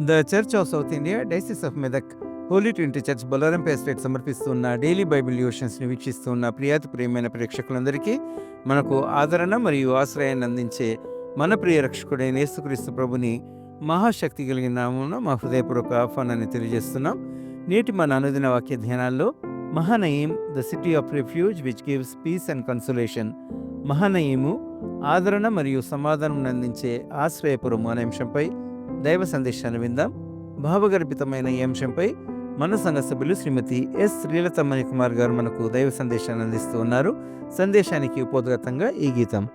The Church of South India Diocese of Medak Holy Trinity Church బొల్లారంపై estate సమర్పిస్తున్న daily Bible ని వీక్షిస్తున్న ప్రియమైన ప్రేక్షకులందరికీ మనకు ఆదరణ మరియు ఆశ్రయాన్ని అందించే మన ప్రియ రక్షకుడైన యేసుక్రీస్తు ప్రభుని మహాశక్తి కలిగిన నామమున మా హృదయపూర్వక ఆహ్వానాన్ని తెలియజేస్తున్నాం. నేటి మన అనుదిన వాక్య ధ్యానాల్లో Mahanaim the city of refuge which gives peace and consolation, మహానయీము ఆదరణ మరియు సమాధానం అందించే ఆశ్రయపురము అనే అంశంపై దైవ సందేశాన్ని విందాం. భావగర్భితమైన ఈ అంశంపై మన సంఘ సభ్యులు శ్రీమతి ఎస్ శ్రీలతమణి కుమార్ గారు మనకు దైవ సందేశాన్ని అందిస్తూ ఉన్నారు. సందేశానికి ఉపోద్ఘాతంగా ఈ గీతం.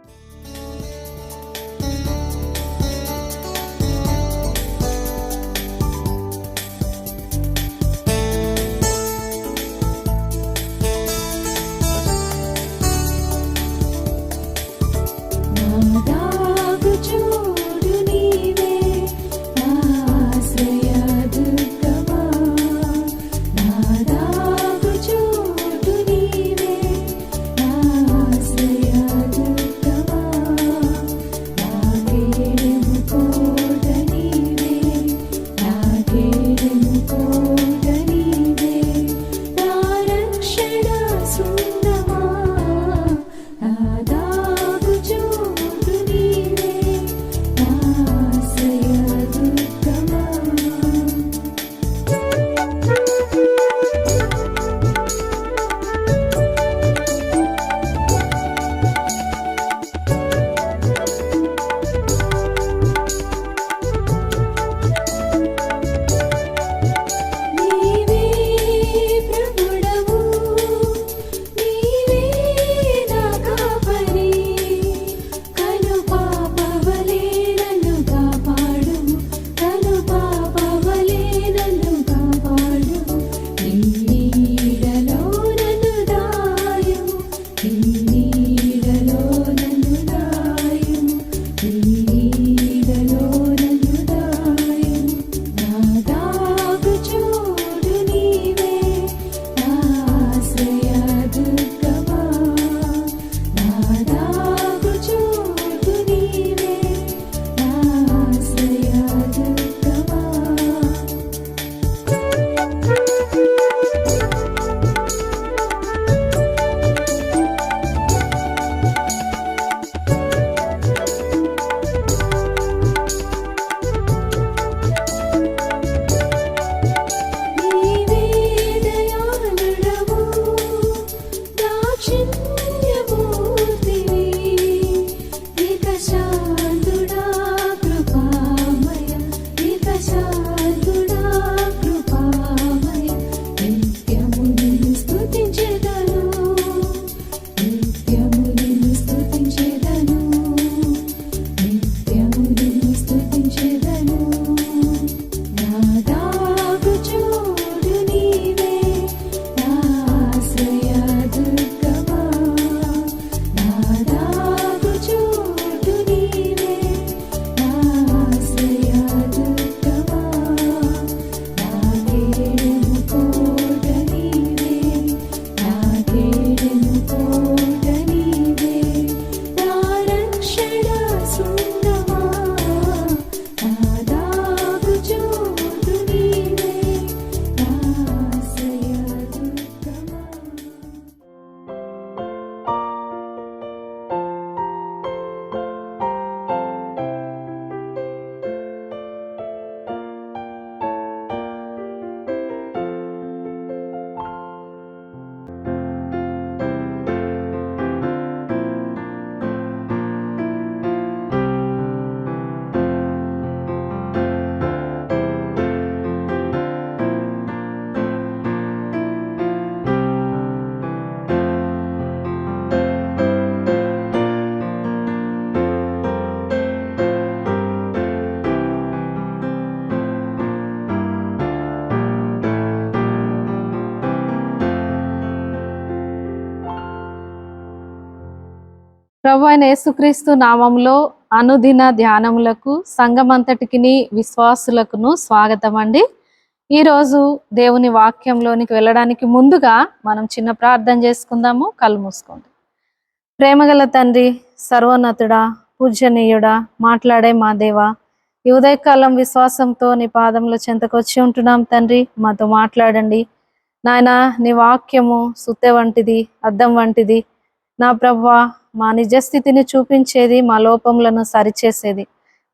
ప్రభు అయిన యేసుక్రీస్తు నామంలో అనుదిన ధ్యానములకు సంఘమంతటికి విశ్వాసులకును స్వాగతం అండి. ఈరోజు దేవుని వాక్యంలోనికి వెళ్ళడానికి ముందుగా మనం చిన్న ప్రార్థన చేసుకుందాము. కళ్ళు మూసుకోండి. ప్రేమగల తండ్రి, సర్వోన్నతుడా, పూజనీయుడా, మాట్లాడే మా దేవ, ఈ ఉదయకాలం విశ్వాసంతో నీ పాదంలో చెంతకొచ్చి ఉంటున్నాం తండ్రి. మాతో మాట్లాడండి నాయన. నీ వాక్యము సుత్తె వంటిది, అద్దం వంటిది నా ప్రభువా. మా నిజస్థితిని చూపించేది, మా లోపములను సరిచేసేది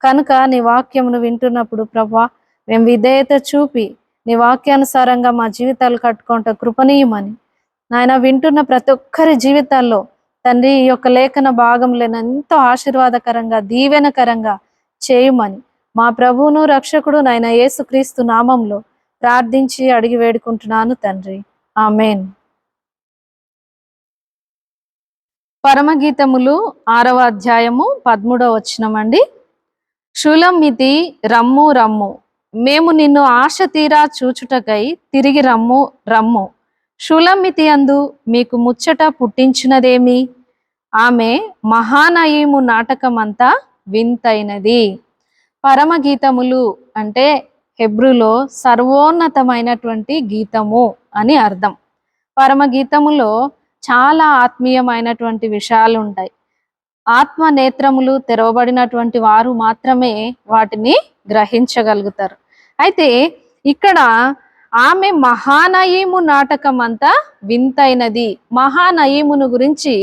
కనుక నీ వాక్యమును వింటున్నప్పుడు ప్రభువా, మేము విధేయత చూపి నీ వాక్యానుసారంగా మా జీవితాలు కట్టుకుంటా కృపణీయమని నాయన వింటున్న ప్రతి ఒక్కరి జీవితాల్లో తండ్రి ఈ యొక్క లేఖన భాగంలో ఎంతో ఆశీర్వాదకరంగా దీవెనకరంగా చేయమని మా ప్రభువును రక్షకుడు నాయన యేసుక్రీస్తు నామంలో ప్రార్థించి అడిగి వేడుకుంటున్నాను తండ్రి. ఆమేన్. పరమగీతములు 6వ అధ్యాయము 13వ వచనమండి. షులమ్మితి రమ్ము రమ్ము, మేము నిన్ను ఆశ తీరా చూచుటకై తిరిగి రమ్ము రమ్ము. షులమ్మితి అందు మీకు ముచ్చట పుట్టించినదేమి? ఆమె మహానయీము నాటకమంతా వింతైనది. పరమగీతములు అంటే హెబ్రులో సర్వోన్నతమైనటువంటి గీతము అని అర్థం. పరమగీతములో చాలా ఆత్మీయమైనటువంటి విషయాలు ఉంటాయి. ఆత్మ నేత్రములు తెరవబడినటువంటి వారు మాత్రమే వాటిని గ్రహించగలుగుతారు. అయితే ఇక్కడ ఆమె మహానయీము నాటకం అంతా వింతైనది. మహానయీమును గురించి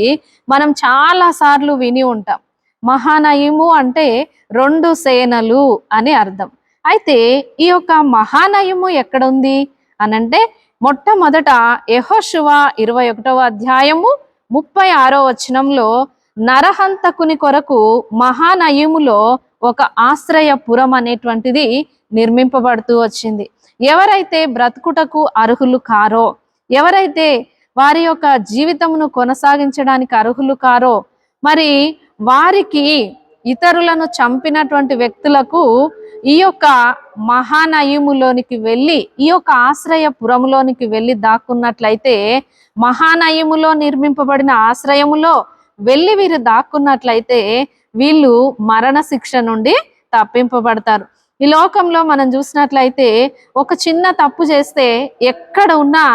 మనం చాలా సార్లు విని ఉంటాం. మహానయీము అంటే 2 సేనలు అని అర్థం. అయితే ఈ యొక్క మహానయము ఎక్కడ ఉంది అనంటే మొట్టమొదట యెహోషువ 21వ అధ్యాయము 36వ వచనంలో నరహంతకుని కొరకు మహానయములో ఒక ఆశ్రయపురం అనేటువంటిది నిర్మింపబడుతూ వచ్చింది. ఎవరైతే బ్రతుకుటకు అర్హులు కారో, ఎవరైతే వారి యొక్క జీవితమును కొనసాగించడానికి అర్హులు కారో, మరి వారికి ఇతరులను చంపినటువంటి వ్యక్తులకు ఈ యొక్క మహానయములోనికి వెళ్ళి, ఈ యొక్క ఆశ్రయపురములోనికి వెళ్ళి దాక్కున్నట్లయితే, మహానయములో నిర్మింపబడిన ఆశ్రయములో వెళ్ళి వీరు దాక్కున్నట్లయితే వీళ్ళు మరణ శిక్ష నుండి తప్పింపబడతారు. ఈ లోకంలో మనం చూసినట్లయితే ఒక చిన్న తప్పు చేస్తే ఎక్కడ ఉన్నా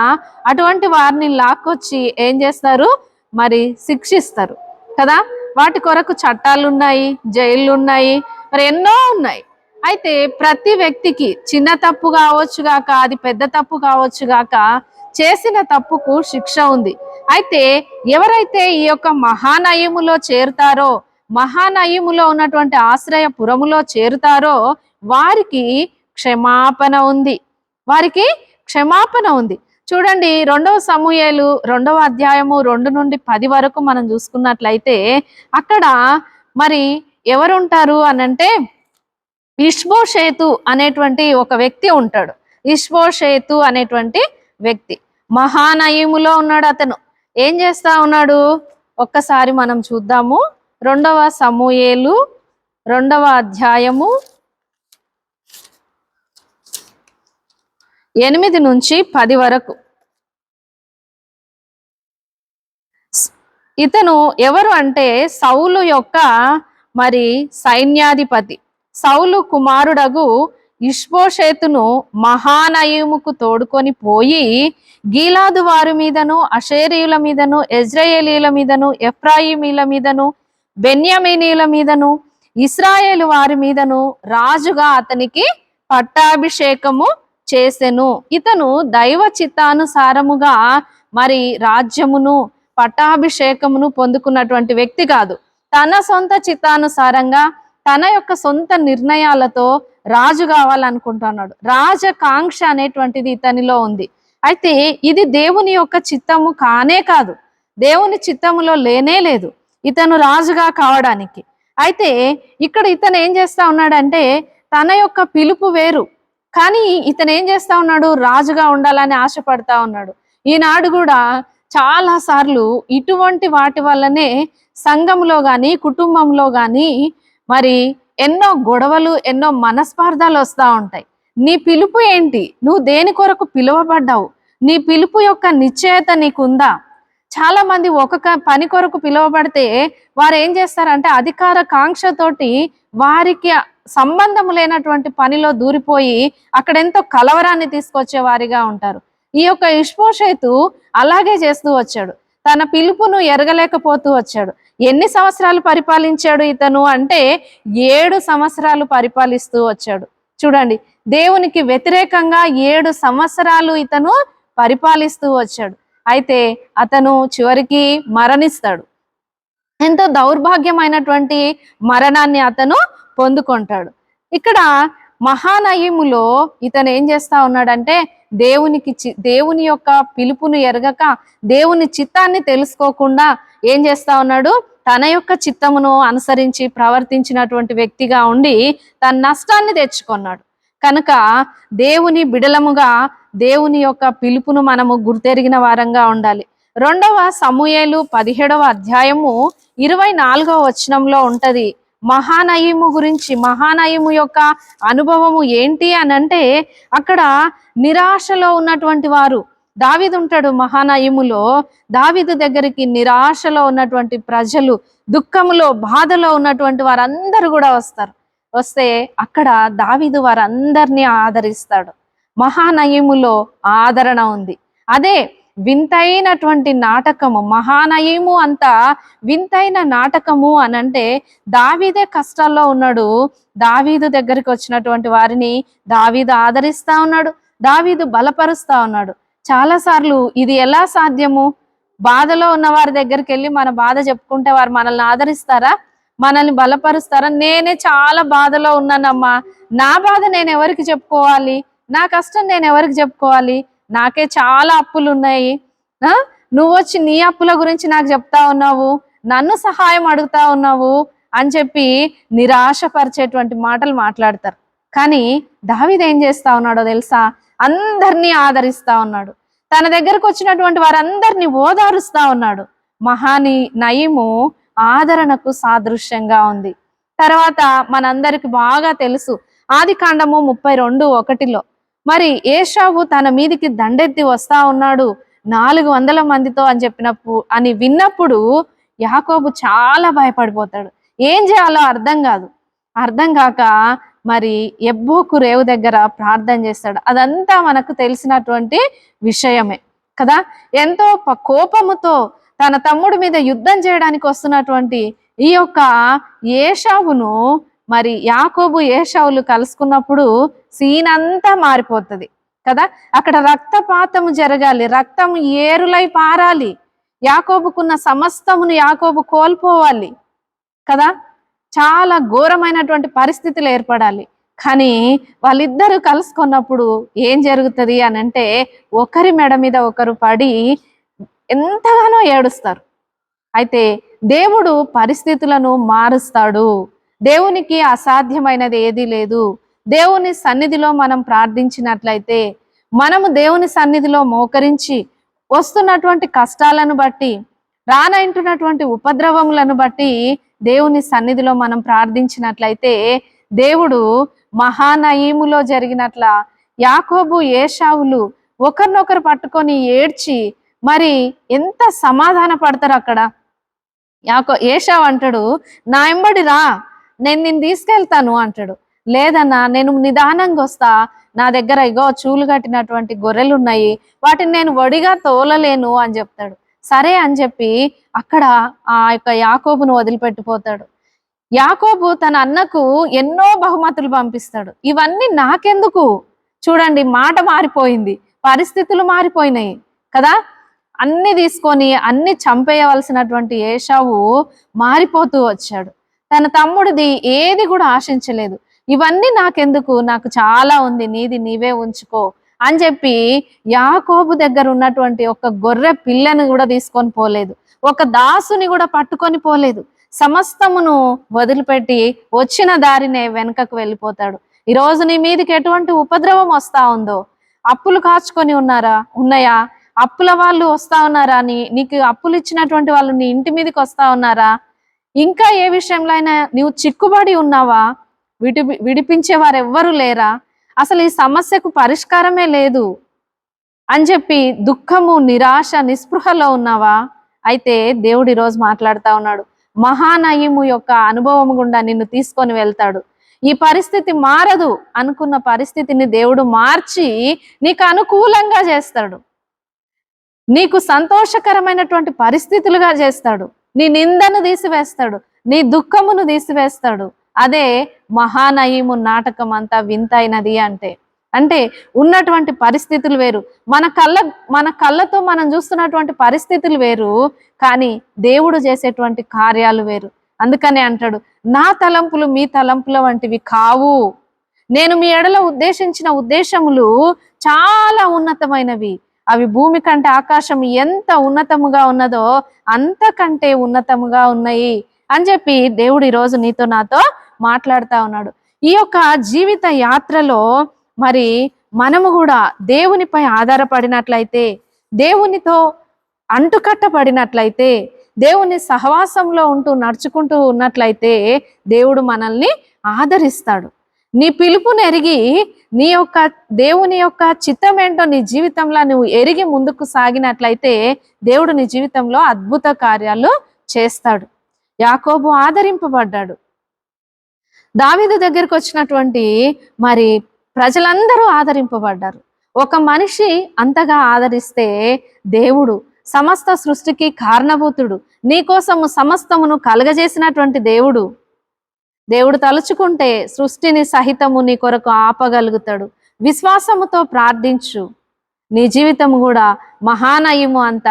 అటువంటి వారిని లాక్కొచ్చి ఏం చేస్తారు, మరి శిక్షిస్తారు కదా. వాటి కొరకు చట్టాలు ఉన్నాయి, జైళ్ళు ఉన్నాయి, మరి ఎన్నో ఉన్నాయి. అయితే ప్రతి వ్యక్తికి చిన్న తప్పు కావచ్చు గాక, అది పెద్ద తప్పు కావచ్చు గాక, చేసిన తప్పుకు శిక్ష ఉంది. అయితే ఎవరైతే ఈ యొక్క మహానయములో చేరుతారో, మహానయములో ఉన్నటువంటి ఆశ్రయపురములో చేరుతారో వారికి క్షమాపణ ఉంది. వారికి క్షమాపణ ఉంది. చూడండి 2వ సమూయేలు 2వ అధ్యాయము 2 నుండి 10 వరకు మనం చూసుకున్నట్లయితే అక్కడ మరి ఎవరుంటారు అనంటే ఇష్బోషేతు అనేటువంటి ఒక వ్యక్తి ఉంటాడు. ఇష్బోషేతు అనేటువంటి వ్యక్తి మహానయములో ఉన్నాడు. అతను ఏం చేస్తా ఉన్నాడు ఒక్కసారి మనం చూద్దాము. 2వ సమూయేలు 2వ అధ్యాయము 8 నుంచి 10 వరకు. ఇతను ఎవరు అంటే సౌలు యొక్క మరి సైన్యాధిపతి. సౌలు కుమారుడగు ఇష్బోషేతును మహానయముకు తోడుకొని పోయి గీలాదు వారి మీదను, అషేరీయుల మీదను, యెజ్రెయేలీల మీదను, ఎఫ్రాయిమీల మీదను, బెన్యామీనీల మీదను, ఇశ్రాయేలు వారి మీదను రాజుగా అతనికి పట్టాభిషేకము చేసెను. ఇతను దైవ చిత్తానుసారముగా మరి రాజ్యమును పట్టాభిషేకమును పొందుకున్నటువంటి వ్యక్తి కాదు. తన సొంత చిత్తానుసారంగా తన యొక్క సొంత నిర్ణయాలతో రాజు కావాలనుకుంటున్నాడు. రాజకాంక్ష అనేటువంటిది ఇతనిలో ఉంది. అయితే ఇది దేవుని యొక్క చిత్తము కానే కాదు, దేవుని చిత్తములో లేనే లేదు ఇతను రాజుగా కావడానికి. అయితే ఇక్కడ ఇతను ఏం చేస్తా ఉన్నాడంటే తన యొక్క పిలుపు వేరు, కానీ ఇతను ఏం చేస్తా ఉన్నాడు, రాజుగా ఉండాలని ఆశపడతా ఉన్నాడు. ఈనాడు కూడా చాలా సార్లు ఇటువంటి వాటి వల్లనే సంఘంలో కానీ కుటుంబంలో కానీ మరి ఎన్నో గొడవలు, ఎన్నో మనస్పార్థాలు వస్తూ ఉంటాయి. నీ పిలుపు ఏంటి? నువ్వు దేని కొరకు పిలువబడ్డావు? నీ పిలుపు యొక్క నిశ్చయత నీకుందా? చాలా మంది ఒక పని కొరకు పిలువబడితే వారు ఏం చేస్తారంటే అధికార కాంక్షతోటి వారికి సంబంధం లేనటువంటి పనిలో దూరిపోయి అక్కడ ఎంతో కలవరాన్ని తీసుకొచ్చే వారిగా ఉంటారు. ఈ యొక్క ఇష్బోషేతు అలాగే చేస్తూ వచ్చాడు. తన పిలుపును ఎరగలేకపోతూ వచ్చాడు. ఎన్ని సంవత్సరాలు పరిపాలించాడు ఇతను అంటే 7 సంవత్సరాలు పరిపాలిస్తూ వచ్చాడు. చూడండి, దేవునికి వ్యతిరేకంగా 7 సంవత్సరాలు ఇతను పరిపాలిస్తూ వచ్చాడు. అయితే అతను చివరికి మరణిస్తాడు. ఎంతో దౌర్భాగ్యమైనటువంటి మరణాన్ని అతను పొందుకుంటాడు. ఇక్కడ మహానయములో ఇతను ఏం చేస్తా ఉన్నాడంటే దేవుని యొక్క పిలుపును ఎరగక, దేవుని చిత్తాన్ని తెలుసుకోకుండా ఏం చేస్తా ఉన్నాడు, తన యొక్క చిత్తమును అనుసరించి ప్రవర్తించినటువంటి వ్యక్తిగా ఉండి తన నష్టాన్ని తెచ్చుకున్నాడు. కనుక దేవుని బిడలముగా దేవుని యొక్క పిలుపును మనము గుర్తెరిగిన వారంగా ఉండాలి. 2వ సమూయేలు 17వ అధ్యాయము 24వ వచనంలో ఉంటది మహానయము గురించి. మహానయము యొక్క అనుభవము ఏంటి అనంటే, అక్కడ నిరాశలో ఉన్నటువంటి వారు, దావీదు ఉంటాడు మహానయములో. దావీదు దగ్గరికి నిరాశలో ఉన్నటువంటి ప్రజలు, దుఃఖములో బాధలో ఉన్నటువంటి వారందరూ కూడా వస్తే అక్కడ దావీదు వారందరినీ ఆదరిస్తాడు. మహానయములో ఆదరణ ఉంది. అదే వింతైనటువంటి నాటకము. మహానయము అంతా వింతైన నాటకము అనంటే, దావీదే కష్టాల్లో ఉన్నాడు. దావీదు దగ్గరికి వచ్చినటువంటి వారిని దావీదు ఆదరిస్తా ఉన్నాడు, దావీదు బలపరుస్తా ఉన్నాడు. చాలాసార్లు ఇది ఎలా సాధ్యము? బాధలో ఉన్న వారి దగ్గరికి వెళ్ళి మన బాధ చెప్పుకుంటే వారు మనల్ని ఆదరిస్తారా, మనల్ని బలపరుస్తారా? నేనే చాలా బాధలో ఉన్నానమ్మా, నా బాధ నేను ఎవరికి చెప్పుకోవాలి, నా కష్టం నేను ఎవరికి చెప్పుకోవాలి, నాకే చాలా అప్పులు ఉన్నాయి, నువ్వు వచ్చి నీ అప్పుల గురించి నాకు చెప్తా ఉన్నావు, నన్ను సహాయం అడుగుతా ఉన్నావు అని చెప్పి నిరాశపరిచేటువంటి మాటలు మాట్లాడతారు. కానీ దావీదు ఏం చేస్తా ఉన్నాడో తెలుసా? అందరినీ ఆదరిస్తా ఉన్నాడు. తన దగ్గరకు వచ్చినటువంటి వారందరినీ ఓదారుస్తా ఉన్నాడు. నయము ఆదరణకు సాదృశ్యంగా ఉంది. తర్వాత మనందరికి బాగా తెలుసు, ఆదికాండము 32:1 మరి ఏశావు తన మీదికి దండెత్తి వస్తా ఉన్నాడు 400 మందితో అని విన్నప్పుడు యాకోబు చాలా భయపడిపోతాడు. ఏం చేయాలో అర్థం కాక మరి ఎబ్బోకు రేవు దగ్గర ప్రార్థన చేస్తాడు. అదంతా మనకు తెలిసినటువంటి విషయమే కదా. ఎంతో కోపముతో తన తమ్ముడి మీద యుద్ధం చేయడానికి వస్తున్నటువంటి ఈ యొక్క ఏశావును మరి యాకోబు ఏశావులు కలుసుకున్నప్పుడు సీన్ అంతా మారిపోతుంది కదా. అక్కడ రక్తపాతము జరగాలి, రక్తం ఏరులై పారాలి, యాకోబుకున్న సమస్తమును యాకోబు కోల్పోవాలి కదా. చాలా ఘోరమైనటువంటి పరిస్థితులు ఏర్పడాలి. కానీ వాళ్ళిద్దరూ కలుసుకున్నప్పుడు ఏం జరుగుతుంది అనంటే, ఒకరి మెడ మీద ఒకరు పడి ఎంతగానో ఏడుస్తారు. అయితే దేవుడు పరిస్థితులను మారుస్తాడు. దేవునికి అసాధ్యమైనది ఏదీ లేదు. దేవుని సన్నిధిలో మనం ప్రార్థించినట్లయితే, మనము దేవుని సన్నిధిలో మోకరించి వస్తున్నటువంటి కష్టాలను బట్టి, రానంటున్నటువంటి ఉపద్రవములను బట్టి దేవుని సన్నిధిలో మనం ప్రార్థించినట్లయితే, దేవుడు మహానయములో జరిగినట్ల యాకోబు ఏశావులు ఒకరినొకరు పట్టుకొని ఏడ్చి మరి ఎంత సమాధాన పడతారు అక్కడ. ఏశావు అంటాడు, నా ఎంబడి రా, నేను నిన్ను తీసుకెళ్తాను అంటాడు. లేదన్నా, నేను నిదానంగా వస్తా, నా దగ్గర ఇగో చూలు కట్టినటువంటి గొర్రెలు ఉన్నాయి, వాటిని నేను వడిగా తోలలేను అని చెప్తాడు. సరే అని చెప్పి అక్కడ ఆ యొక్క యాకోబును వదిలిపెట్టిపోతాడు. యాకోబు తన అన్నకు ఎన్నో బహుమతులు పంపిస్తాడు. ఇవన్నీ నాకెందుకు? చూడండి, మాట మారిపోయింది, పరిస్థితులు మారిపోయినాయి కదా. అన్ని తీసుకొని అన్ని చంపేయవలసినటువంటి ఏశావు మారిపోతూ వచ్చాడు. తన తమ్ముడిది ఏది కూడా ఆశించలేదు. ఇవన్నీ నాకెందుకు, నాకు చాలా ఉంది, నీది నీవే ఉంచుకో అని చెప్పి యాకోబు దగ్గర ఉన్నటువంటి ఒక గొర్రె పిల్లను కూడా తీసుకొని పోలేదు, ఒక దాసుని కూడా పట్టుకొని పోలేదు. సమస్తమును వదిలిపెట్టి వచ్చిన దారినే వెనుకకు వెళ్ళిపోతాడు. ఈరోజు నీ మీదకి ఎటువంటి ఉపద్రవం వస్తా ఉందో, అప్పులు కాచుకొని ఉన్నాయా, అప్పుల వాళ్ళు వస్తా ఉన్నారా, నీకు అప్పులు ఇచ్చినటువంటి వాళ్ళు నీ ఇంటి మీదకి వస్తా ఉన్నారా, ఇంకా ఏ విషయంలో అయినా నీవు చిక్కుబడి ఉన్నావా, విడిపించే వారు ఎవ్వరూ లేరా, అసలు ఈ సమస్యకు పరిష్కారమే లేదు అని చెప్పి దుఃఖము, నిరాశ, నిస్పృహలో ఉన్నావా? అయితే దేవుడు ఈరోజు మాట్లాడుతా ఉన్నాడు. మహానయము యొక్క అనుభవం గుండా నిన్ను తీసుకొని వెళ్తాడు. ఈ పరిస్థితి మారదు అనుకున్న పరిస్థితిని దేవుడు మార్చి నీకు అనుకూలంగా చేస్తాడు, నీకు సంతోషకరమైనటువంటి పరిస్థితులుగా చేస్తాడు. నీ నిందను తీసివేస్తాడు, నీ దుఃఖమును తీసివేస్తాడు. అదే మహానయీము నాటకం అంతా వింతైనది అంటే ఉన్నటువంటి పరిస్థితులు వేరు, మన కళ్ళతో మనం చూస్తున్నటువంటి పరిస్థితులు వేరు, కానీ దేవుడు చేసేటువంటి కార్యాలు వేరు. అందుకనే అంటాడు, నా తలంపులు మీ తలంపుల వంటివి కావు, నేను మీ ఎడల ఉద్దేశించిన ఉద్దేశములు చాలా ఉన్నతమైనవి, అవి భూమి కంటే ఆకాశం ఎంత ఉన్నతముగా ఉన్నదో అంతకంటే ఉన్నతముగా ఉన్నాయి అని చెప్పి దేవుడు ఈరోజు నీతో నాతో మాట్లాడుతా ఉన్నాడు. ఈ యొక్క జీవిత యాత్రలో మరి మనము కూడా దేవునిపై ఆధారపడినట్లయితే, దేవునితో అంటుకట్టబడినట్లయితే, దేవుని సహవాసంలో ఉంటూ నడుచుకుంటూ ఉన్నట్లయితే దేవుడు మనల్ని ఆదరిస్తాడు. నీ పిలుపును ఎరిగి దేవుని యొక్క చిత్తం ఏంటో నీ జీవితంలో నువ్వు ఎరిగి ముందుకు సాగినట్లయితే దేవుడు నీ జీవితంలో అద్భుత కార్యాలు చేస్తాడు. యాకోబు ఆదరింపబడ్డాడు. దావీదు దగ్గరికి వచ్చినటువంటి మరి ప్రజలందరూ ఆదరింపబడ్డారు. ఒక మనిషి అంతగా ఆదరిస్తే దేవుడు సమస్త సృష్టికి కారణభూతుడు, నీకోసము సమస్తమును కలగజేసినటువంటి దేవుడు తలుచుకుంటే సృష్టిని సహితము నీ కొరకు ఆపగలుగుతాడు. విశ్వాసముతో ప్రార్థించు, నీ జీవితం కూడా మహానయము అంత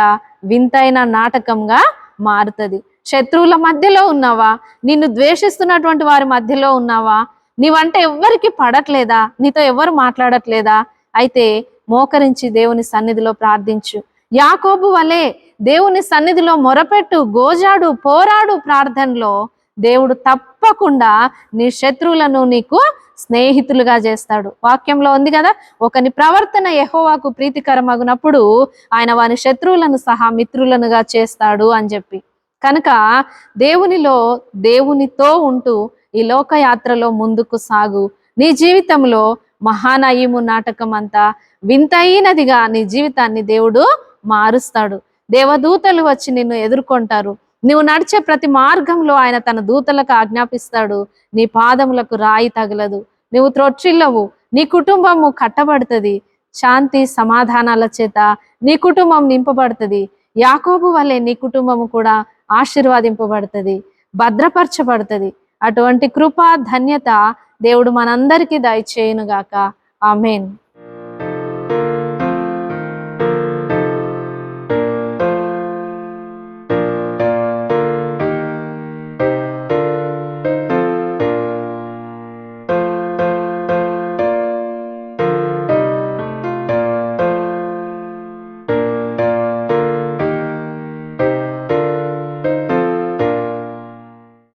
వింతైన నాటకంగా మారుతుంది. శత్రువుల మధ్యలో ఉన్నావా, నిన్ను ద్వేషిస్తున్నటువంటి వారి మధ్యలో ఉన్నావా, నీవంటే ఎవ్వరికి పడట్లేదా, నీతో ఎవరు మాట్లాడట్లేదా, అయితే మోకరించి దేవుని సన్నిధిలో ప్రార్థించు. యాకోబు వలె దేవుని సన్నిధిలో మొరపెట్టు, గోజాడు, పోరాడు. ప్రార్థనలో దేవుడు తప్పకుండా నీ శత్రువులను నీకు స్నేహితులుగా చేస్తాడు. వాక్యంలో ఉంది కదా, ఒకని ప్రవర్తన యెహోవాకు ప్రీతికరమగునప్పుడు ఆయన వాని శత్రువులను సహా మిత్రులనుగా చేస్తాడు అని చెప్పి. కనుక దేవునితో ఉంటూ ఈ లోకయాత్రలో ముందుకు సాగు. నీ జీవితంలో మహానయీము నాటకం అంతా వింతైనదిగా నీ జీవితాన్ని దేవుడు మారుస్తాడు. దేవదూతలు వచ్చి నిన్ను ఎదుర్కొంటారు. నువ్వు నడిచే ప్రతి మార్గంలో ఆయన తన దూతలకు ఆజ్ఞాపిస్తాడు. నీ పాదములకు రాయి తగలదు, నువ్వు త్రొట్టిల్లవు, నీ కుటుంబము కట్టబడుతుంది. శాంతి సమాధానాల చేత నీ కుటుంబం నింపబడుతుంది. యాకోబు వలె నీ కుటుంబము కూడా ఆశీర్వాదింపబడుతుంది, భద్రపరచబడుతుంది. అటువంటి కృప ధన్యత దేవుడు మనందరికీ దయచేయునుగాక. ఆమేన్.